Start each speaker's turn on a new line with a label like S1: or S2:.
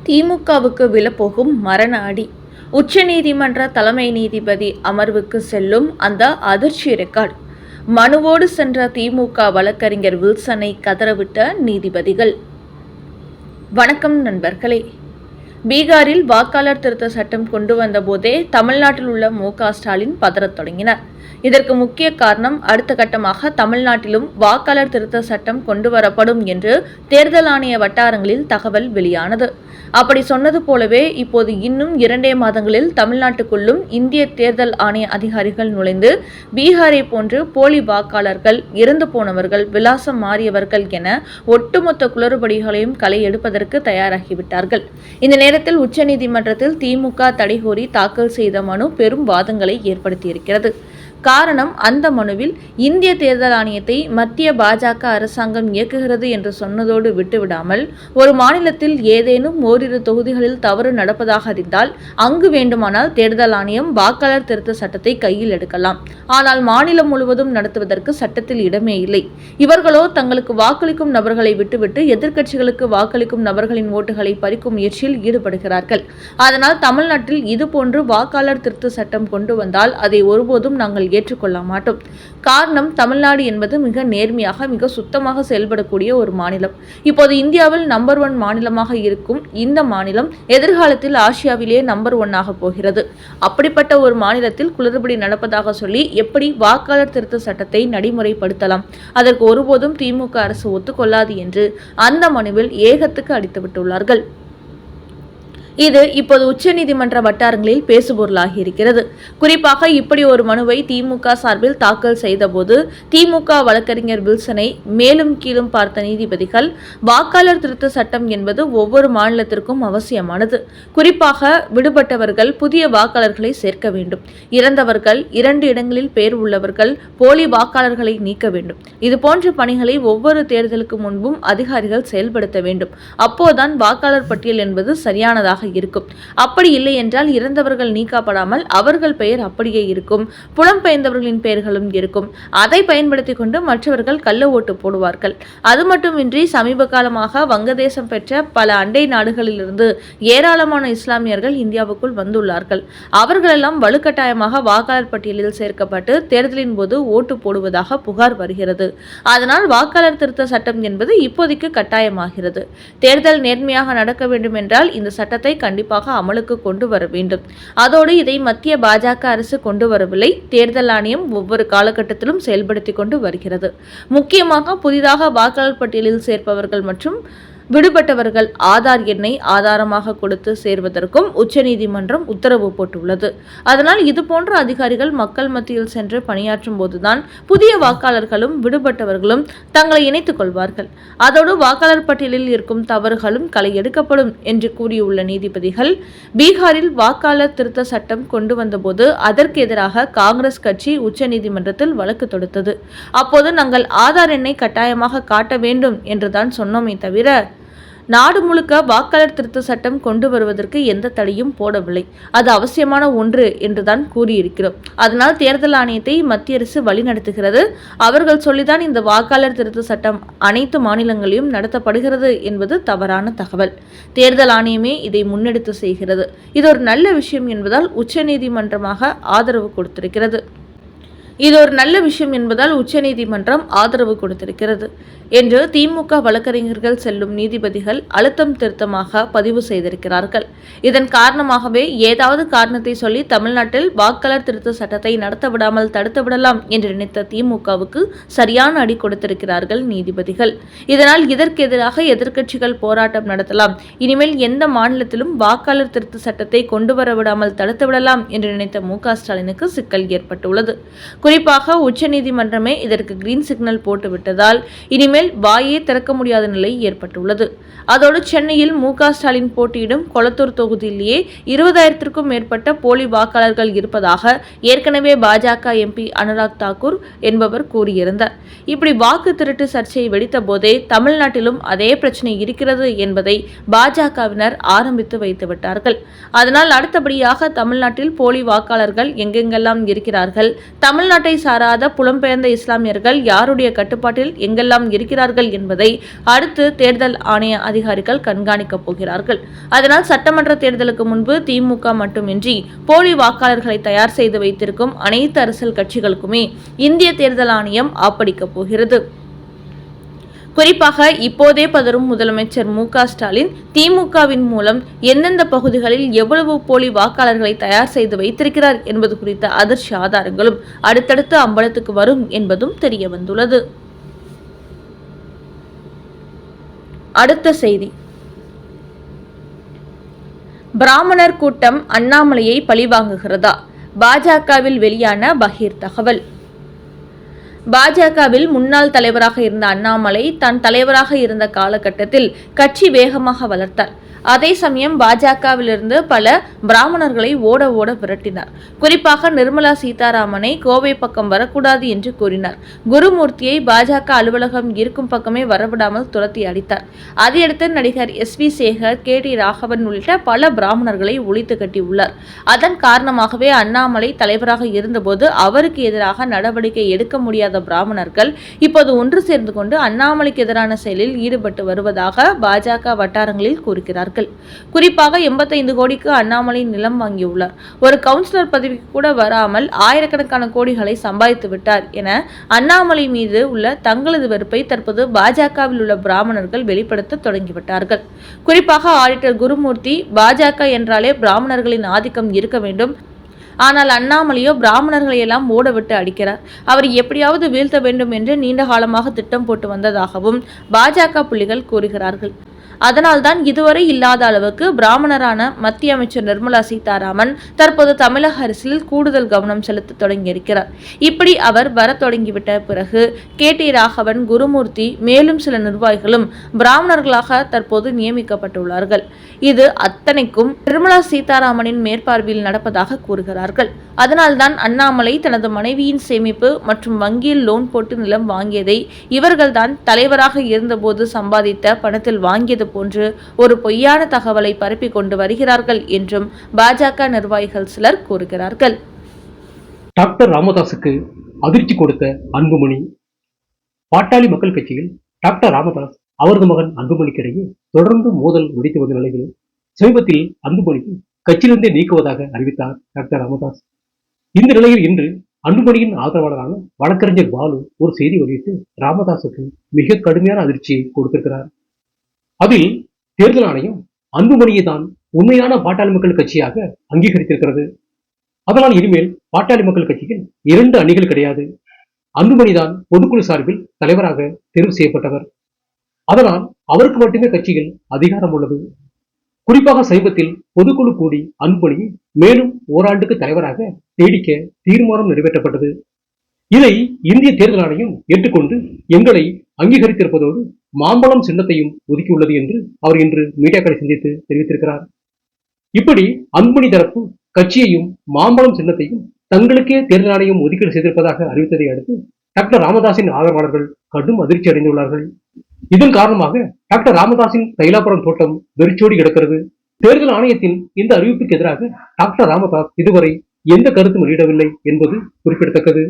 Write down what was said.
S1: திமுகவுக்கு விழப்போகும் மரண அடி. உச்சநீதிமன்ற தலைமை நீதிபதி அமர்வுக்கு செல்லும் அந்த அதிர்ச்சி ரெக்கார்டு. மனுவோடு சென்ற திமுக வழக்கறிஞர் வில்சனை கதறவிட்ட நீதிபதிகள். வணக்கம் நண்பர்களே. பீகாரில் வாக்காளர் திருத்த சட்டம் கொண்டு வந்த போதே தமிழ்நாட்டில் உள்ள மு.க. ஸ்டாலின் பதறத் தொடங்கினார். இதற்கு முக்கிய காரணம், அடுத்த கட்டமாக தமிழ்நாட்டிலும் வாக்காளர் திருத்த சட்டம் கொண்டு வரப்படும் என்று தேர்தல் ஆணைய வட்டாரங்களில் தகவல் வெளியானது. அப்படி சொன்னது போலவே இப்போது இன்னும் 2 மாதங்களில் தமிழ்நாட்டுக்குள்ளும் இந்திய தேர்தல் ஆணைய அதிகாரிகள் நுழைந்து பீகாரை போன்று போலி வாக்காளர்கள், இறந்து போனவர்கள், விலாசம் மாறியவர்கள் என ஒட்டுமொத்த குளறுபடிகளையும் களை எடுப்பதற்கு தயாராகிவிட்டார்கள். இந்த நேரத்தில் உச்சநீதிமன்றத்தில் திமுக தடைகோரி தாக்கல் செய்த மனு பெரும் வாதங்களை ஏற்படுத்தியிருக்கிறது. காரணம், அந்த மனுவில் இந்திய தேர்தல் ஆணையத்தை மத்திய பாஜக அரசாங்கம் இயக்குகிறது என்று சொன்னதோடு விட்டுவிடாமல், ஒரு மாநிலத்தில் ஏதேனும் ஓரிரு தொகுதிகளில் தவறு நடப்பதாக அறிந்தால் அங்கு வேண்டுமானால் தேர்தல் ஆணையம் வாக்காளர் திருத்த சட்டத்தை கையில் எடுக்கலாம். ஆனால் மாநிலம் முழுவதும் நடத்துவதற்கு சட்டத்தில் இடமே இல்லை. இவர்களோ தங்களுக்கு வாக்களிக்கும் நபர்களை விட்டுவிட்டு எதிர்க்கட்சிகளுக்கு வாக்களிக்கும் நபர்களின் ஓட்டுகளை பறிக்கும் முயற்சியில் ஈடுபடுகிறார்கள். அதனால் தமிழ்நாட்டில் இதுபோன்று வாக்காளர் திருத்த சட்டம் கொண்டு வந்தால் அதை ஒருபோதும் நாங்கள் ஏற்றுக்கொள்ள மாட்டோம். காரணம், தமிழ்நாடு என்பது மிக நேர்மையாக, மிக சுத்தமாக செயல்படக்கூடிய ஒரு மாநிலம். இப்போது இந்தியாவில் நம்பர் 1 மாநிலமாக இருக்கும் இந்த மாநிலம் எதிர்காலத்தில் ஆசியாவிலேயே நம்பர் 1 போகிறது. அப்படிப்பட்ட ஒரு மாநிலத்தில் குளறுபடி நடப்பதாக சொல்லி எப்படி வாக்காளர் திருத்த சட்டத்தை நடைமுறைப்படுத்தலாம்? அதற்கு ஒருபோதும் திமுக அரசு ஒத்துக்கொள்ளாது என்று அந்த மனுவில் ஏகத்துக்கு அடித்துவிட்டுள்ளார்கள். இது இப்போது உச்சநீதிமன்ற வட்டாரங்களில் பேசுபொருளாகி இருக்கிறது. குறிப்பாக இப்படி ஒரு மனுவை திமுக சார்பில் தாக்கல் செய்தபோது திமுக வழக்கறிஞர் வில்சனை மேலும் கீழும் பார்த்த நீதிபதிகள், வாக்காளர் திருத்த சட்டம் என்பது ஒவ்வொரு மாநிலத்திற்கும் அவசியமானது. குறிப்பாக விடுபட்டவர்கள் புதிய வாக்காளர்களை சேர்க்க வேண்டும். இறந்தவர்கள், 2 இடங்களில் பெயர் உள்ளவர்கள், போலி வாக்காளர்களை நீக்க வேண்டும். இதுபோன்ற பணிகளை ஒவ்வொரு தேர்தலுக்கு முன்பும் அதிகாரிகள் செயல்படுத்த வேண்டும். அப்போதுதான் வாக்காளர் பட்டியல் என்பது சரியானதாக இருக்கும். அப்படி இல்லை என்றால் இறந்தவர்கள் நீக்கப்படாமல் அவர்கள் பெயர் அப்படியே இருக்கும். புலம்பெயர்ந்தவர்களின் பெயர்களும் இருக்கும். அதை பயன்படுத்திக் கொண்டு மற்றவர்கள் கள்ள ஓட்டு போடுவார்கள். அது மட்டுமின்றி சமீப காலமாக வங்கதேசம் பெற்ற பல அண்டை நாடுகளிலிருந்து ஏராளமான இஸ்லாமியர்கள் இந்தியாவுக்குள் வந்துள்ளார்கள். அவர்களெல்லாம் வலுக்கட்டாயமாக வாக்காளர் பட்டியலில் சேர்க்கப்பட்டு தேர்தலின் போது ஓட்டு போடுவதாக புகார் வருகிறது. அதனால் வாக்காளர் திருத்த சட்டம் என்பது இப்போதைக்கு கட்டாயமாகிறது. தேர்தல் நேர்மையாக நடக்க வேண்டும் என்றால் இந்த சட்டத்தை கண்டிப்பாக அமலுக்கு கொண்டு வர வேண்டும். அதோடு இதை மத்திய பாஜக அரசு கொண்டு வரவில்லை. தேர்தல் ஆணையம் ஒவ்வொரு காலகட்டத்திலும் செயல்படுத்திக் கொண்டு வருகிறது. முக்கியமாக புதிதாக வாக்காளர் பட்டியலில் சேர்ப்பவர்கள் மற்றும் விடுபட்டவர்கள் ஆதார் எண்ணை ஆதாரமாக கொடுத்து சேர்வதற்கும் உச்சநீதிமன்றம் உத்தரவு போட்டுள்ளது. அதனால் இதுபோன்ற அதிகாரிகள் மக்கள் மத்தியில் சென்று பணியாற்றும் போதுதான் புதிய வாக்காளர்களும் விடுபட்டவர்களும் தங்களை இணைத்துக் கொள்வார்கள். அதோடு வாக்காளர் பட்டியலில் இருக்கும் தவறுகளும் களை எடுக்கப்படும் என்று கூறியுள்ள நீதிபதிகள், பீகாரில் வாக்காளர் திருத்த சட்டம் கொண்டு வந்தபோது அதற்கு எதிராக காங்கிரஸ் கட்சி உச்சநீதிமன்றத்தில் வழக்கு தொடுத்தது. அப்போது நாங்கள் ஆதார் எண்ணை கட்டாயமாக காட்ட வேண்டும் என்றுதான் சொன்னோமே தவிர நாடு முழுக்க வாக்காளர் திருத்த சட்டம் கொண்டு வருவதற்கு எந்த தடையும் போடவில்லை. அது அவசியமான ஒன்று என்றுதான் கூறியிருக்கிறோம். அதனால் தேர்தல் ஆணையத்தை மத்திய அரசு வழிநடத்துகிறது. அவர்கள் சொல்லிதான் இந்த வாக்காளர் திருத்த சட்டம் அனைத்து மாநிலங்களிலும் நடத்தப்படுகிறது என்பது தவறான தகவல். தேர்தல் ஆணையமே இதை முன்னெடுத்து செய்கிறது. இது ஒரு நல்ல விஷயம் என்பதால் உச்சநீதிமன்றமாக ஆதரவு கொடுத்திருக்கிறது. இது ஒரு நல்ல விஷயம் என்பதால் உச்சநீதிமன்றம் ஆதரவு கொடுத்திருக்கிறது என்று திமுக வழக்கறிஞர்கள் செல்லும் நீதிபதிகள் அழுத்தம் திருத்தமாக பதிவு செய்திருக்கிறார்கள். இதன் காரணமாகவே ஏதாவது காரணத்தை சொல்லி தமிழ்நாட்டில் வாக்காளர் திருத்த சட்டத்தை நடத்த விடாமல் தடுத்து விடலாம் என்று நினைத்த திமுகவுக்கு சரியான அடி கொடுத்திருக்கிறார்கள் நீதிபதிகள். இதனால் இதற்கு எதிராக எதிர்க்கட்சிகள் போராட்டம் நடத்தலாம். இனிமேல் எந்த மாநிலத்திலும் வாக்காளர் திருத்த சட்டத்தை கொண்டு வர விடாமல் தடுத்து விடலாம் என்று நினைத்த மு.க. ஸ்டாலினுக்கு சிக்கல் ஏற்பட்டுள்ளது. குறிப்பாக உச்சநீதிமன்றமே இதற்கு கிரீன் சிக்னல் போட்டுவிட்டதால் இனிமேல் வாயே திறக்க முடியாத நிலை ஏற்பட்டுள்ளது. அதோடு சென்னையில் மு.க. ஸ்டாலின் போட்டியிடும் கொளத்தூர் தொகுதியிலேயே 20,000க்கும் மேற்பட்ட போலி வாக்காளர்கள் இருப்பதாக ஏற்கனவே பாஜக எம்பி அனுராக் தாக்கூர் என்பவர் கூறியிருந்தார். இப்படி வாக்கு திருட்டு சர்ச்சை வெடித்த போதே தமிழ்நாட்டிலும் அதே பிரச்சனை இருக்கிறது என்பதை பாஜகவினர் ஆரம்பித்து வைத்துவிட்டார்கள். அதனால் அடுத்தபடியாக தமிழ்நாட்டில் போலி வாக்காளர்கள் எங்கெங்கெல்லாம் இருக்கிறார்கள், தமிழ்நாட்டில் தமிழ்நாட்டை சாராத புலம்பெயர்ந்த இஸ்லாமியர்கள் யாருடைய கட்டுப்பாட்டில் எங்கெல்லாம் இருக்கிறார்கள் என்பதை அடுத்து தேர்தல் ஆணைய அதிகாரிகள் கண்காணிக்கப் போகிறார்கள். அதனால் சட்டமன்ற தேர்தலுக்கு முன்பு திமுக மட்டுமின்றி போலி வாக்காளர்களை தயார் செய்து வைத்திருக்கும் அனைத்து அரசியல் கட்சிகளுக்குமே இந்திய தேர்தல் ஆணையம் ஆப்படிக்கப் போகிறது. குறிப்பாக இப்போதே பதறும் முதலமைச்சர் மு.க.ஸ்டாலின் திமுகவின் மூலம் எந்தெந்த பகுதிகளில் எவ்வளவு போலி வாக்காளர்களை தயார் செய்து வைத்திருக்கிறார் என்பது குறித்த அதிர்ச்சி ஆதாரங்களும் அடுத்தடுத்து அம்பலத்துக்கு வரும் என்பதும் தெரிய வந்துள்ளது. அடுத்த செய்தி, பிராமணர் கூட்டம் அண்ணாமலையை பழிவாங்குகிறதா? பாஜகவில் வெளியான பகீர் தகவல். பாஜகவில் முன்னாள் தலைவராக இருந்த அண்ணாமலை தான் தலைவராக இருந்த காலகட்டத்தில் கட்சி வேகமாக வளர்த்தார். அதே சமயம் பாஜகவிலிருந்து பல பிராமணர்களை ஓட ஓட விரட்டினார். குறிப்பாக நிர்மலா சீதாராமனை கோவை பக்கம் வரக்கூடாது என்று கூறினார். குருமூர்த்தியை பாஜக அலுவலகம் இருக்கும் பக்கமே வரவிடாமல் துரத்தி அடித்தார். அதையடுத்து நடிகர் எஸ்.வி. சேகர், கே.டி. ராகவன் உள்ளிட்ட பல பிராமணர்களை ஒழித்து கட்டியுள்ளார். அதன் காரணமாகவே அண்ணாமலை தலைவராக இருந்தபோது அவருக்கு எதிராக நடவடிக்கை எடுக்க முடியாத பிராமணர்கள் இப்போது ஒன்று சேர்ந்து கொண்டு அண்ணாமலைக்கு எதிரான செயலில் ஈடுபட்டு வருவதாக பாஜக வட்டாரங்களில் கூறுகிறார்கள். குறிப்பாக 85 கோடிக்கு அண்ணாமலை நிலம் வாங்கியுள்ளார். ஒரு கவுன்சிலர் பதவிக்கு கூட வராமல் ஆயிரக்கணக்கான கோடிகளை சம்பாதித்து விட்டார் என அண்ணாமலை மீது உள்ள தங்களது வெறுப்பை தற்போது பாஜகவில் உள்ள பிராமணர்கள் வெளிப்படுத்த தொடங்கிவிட்டார்கள். குறிப்பாக ஆடிட்டர் குருமூர்த்தி, பாஜக என்றாலே பிராமணர்களின் ஆதிக்கம் இருக்க வேண்டும், ஆனால் அண்ணாமலையோ பிராமணர்களை எல்லாம் ஓடவிட்டு அடிக்கிறார், அவர் எப்படியாவது வீழ்த்த வேண்டும் என்று நீண்ட காலமாக திட்டம் போட்டு வந்ததாகவும் பாஜக புள்ளிகள் கூறுகிறார்கள். அதனால்தான் இதுவரை இல்லாத அளவுக்கு பிராமணரான மத்திய அமைச்சர் நிர்மலா சீதாராமன் தற்போது தமிழக அரசியலில் கூடுதல் கவனம் செலுத்த தொடங்கியிருக்கிறார். இப்படி அவர் வர தொடங்கிவிட்ட பிறகு கே.டி. ராகவன், குருமூர்த்தி, மேலும் சில நிர்வாகிகளும் பிராமணர்களாக தற்போது நியமிக்கப்பட்டுள்ளார்கள். இது அத்தனைக்கும் நிர்மலா சீதாராமனின் மேற்பார்வையில் நடப்பதாக கூறுகிறார்கள். அதனால்தான் அண்ணாமலை தனது மனைவியின் சேமிப்பு மற்றும் வங்கியில் லோன் போட்டு நிலம் வாங்கியதை இவர்கள்தான் தலைவராக இருந்தபோது சம்பாதித்த பணத்தில் வாங்கியது போன்று ஒரு பொய்யான தகவலை பரப்பிக் கொண்டு வருகிறார்கள் என்றும் பாஜக நிர்வாகிகள் சிலர் கூறுகிறார்கள்.
S2: டாக்டர் ராமதாஸுக்கு அதிர்ச்சி கொடுத்த அன்புமணி. பாட்டாளி மக்கள் கட்சியில் டாக்டர் ராமதாஸ் அவரது மகன் அன்புமணிக்கிடையே தொடர்ந்து மோதல் வெடித்து வந்த நிலையில் சமீபத்தில் அன்புமணிக்கு கட்சியிலிருந்தே நீக்குவதாக அறிவித்தார் டாக்டர் ராமதாஸ். இந்த நிலையில் இன்று அன்புமணியின் ஆதரவாளரான வழக்கறிஞர் பாலு ஒரு செய்தி வெளியிட்டு ராமதாஸுக்கு மிக கடுமையான அதிர்ச்சியை கொடுத்திருக்கிறார். அதில் தேர்தல் ஆணையம் அன்புமணியை தான் உண்மையான பாட்டாளி மக்கள் கட்சியாக அங்கீகரித்திருக்கிறது. அதனால் இனிமேல் பாட்டாளி மக்கள் கட்சியில் 2 அணிகள் கிடையாது. அன்புமணிதான் பொதுக்குழு சார்பில் தலைவராக தேர்வு செய்யப்பட்டவர். அதனால் அவருக்கு மட்டுமே கட்சியில் அதிகாரம் உள்ளது. குறிப்பாக சமீபத்தில் பொதுக்குழு கூடி அன்புமணியை மேலும் ஓராண்டுக்கு தலைவராக நீடிக்க தீர்மானம் நிறைவேற்றப்பட்டது. இதை இந்திய தேர்தல் ஆணையம் ஏற்றுக்கொண்டு எங்களை அங்கீகரித்திருப்பதோடு மாம்பழம் சின்னத்தையும் ஒதுக்கியுள்ளது என்று அவர் இன்று மீடியாக்களை சந்தித்து தெரிவித்திருக்கிறார். இப்படி அன்புமணி தரப்பு கட்சியையும் மாம்பழம் சின்னத்தையும் தங்களுக்கே தேர்தல் ஆணையம் ஒதுக்கீடு செய்திருப்பதாக அறிவித்ததை அடுத்து டாக்டர் ராமதாஸின் ஆதரவாளர்கள் கடும் அதிர்ச்சி அடைந்துள்ளார்கள். இதன் காரணமாக டாக்டர் ராமதாஸின் தைலாபுரம் தோட்டம் வெறிச்சோடி கிடக்கிறது. தேர்தல் ஆணையத்தின் இந்த அறிவிப்புக்கு எதிராக டாக்டர் ராமதாஸ் இதுவரை எந்த கருத்தும் வெளியிடவில்லை என்பது குறிப்பிடத்தக்கது.